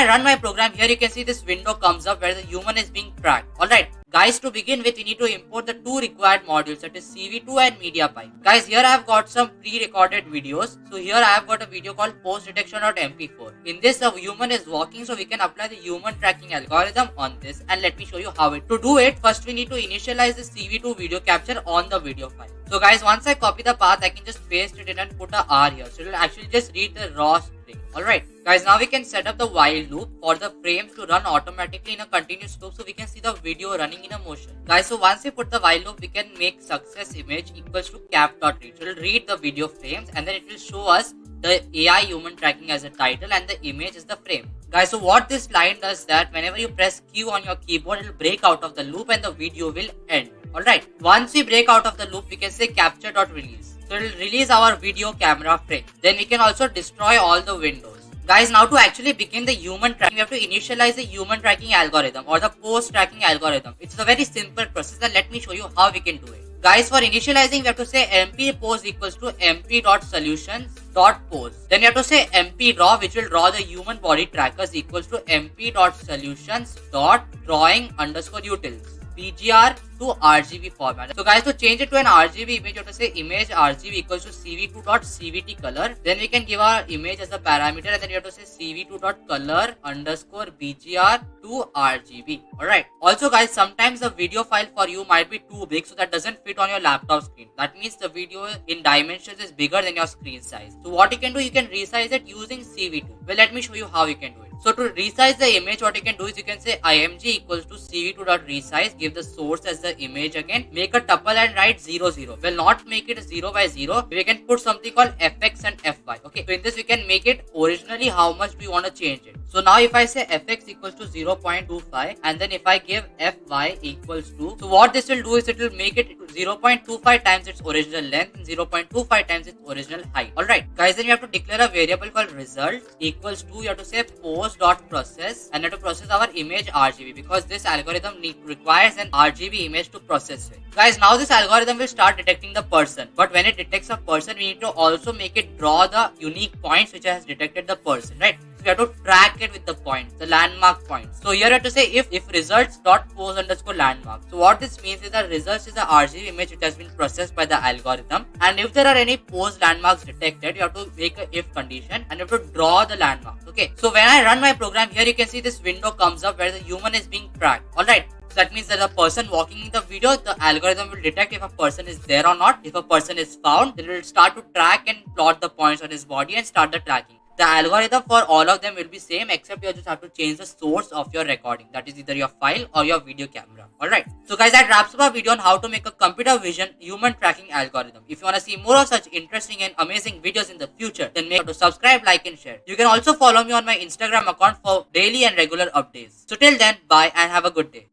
I run my program, here you can see this window comes up where the human is being tracked. Alright. Guys, to begin with, we need to import the two required modules, that is CV2 and Mediapipe. Guys, here I have got some pre-recorded videos. So here I have got a video called postdetection.mp4. In this, the human is walking, so we can apply the human tracking algorithm on this, and let me show you how it. To do it, first we need to initialize the CV2 video capture on the video file. So guys, once I copy the path, I can just paste it in and put a R here. So it will actually just read the raw string. Alright. Guys, now we can set up the while loop for the frames to run automatically in a continuous loop, so we can see the video running in a motion. Guys, so once we put the while loop, we can make success image equals to cap.read. So it will read the video frames, and then it will show us the AI human tracking as a title, and the image is the frame. Guys, so what this line does that whenever you press Q on your keyboard, it will break out of the loop and the video will end. Alright, once we break out of the loop, we can say capture.release. So it will release our video camera frame. Then we can also destroy all the windows. Guys, now to actually begin the human tracking, we have to initialize the human tracking algorithm or the post tracking algorithm. It's a very simple process, and let me show you how we can do it. Guys, for initializing, we have to say mp pose equals to mp.solutions.pose. Then we have to say mp draw, which will draw the human body trackers, equals to mp.solutions.drawing_utils. BGR to RGB format. So guys, to change it to an RGB image, you have to say image RGB equals to cv2.cvt color. Then we can give our image as a parameter, and then you have to say cv2.color_BGR to RGB. Alright. Also guys, sometimes the video file for you might be too big, so that doesn't fit on your laptop screen. That means the video in dimensions is bigger than your screen size. So what you can do, you can resize it using CV2. Well, let me show you how you can do it. So to resize the image, what you can do is you can say img equals to cv2.resize, give the source as the image again, make a tuple and write 0 0. Well, not make it 0 by 0. We can put something called fx and fy. Okay, so in this we can make it originally how much we want to change it. So now if I say fx equals to 0.25, and then if I give fy equals to, so what this will do is it will make it 0.25 times its original length and 0.25 times its original height. Alright guys, then you have to declare a variable called result equals to, you have to say post.process, and you have to process our image RGB, because this algorithm requires an RGB image to process it. Guys, now this algorithm will start detecting the person, but when it detects a person, we need to also make it draw the unique points which has detected the person, right? So we have to track it with the points, the landmark points. So here you have to say if results.pose_landmark. So what this means is that results is the RGB image which has been processed by the algorithm, and if there are any pose landmarks detected, you have to make a if condition and you have to draw the landmarks. Okay, so when I run my program, here you can see this window comes up where the human is being tracked. Alright, so that means that the person walking in the video, the algorithm will detect if a person is there or not. If a person is found, then it will start to track and plot the points on his body and start the tracking. The algorithm for all of them will be same, except you just have to change the source of your recording, that is either your file or your video camera. Alright, so guys, that wraps up our video on how to make a computer vision human tracking algorithm. If you want to see more of such interesting and amazing videos in the future, then make sure to subscribe, like and share. You can also follow me on my Instagram account for daily and regular updates. So till then, bye and have a good day.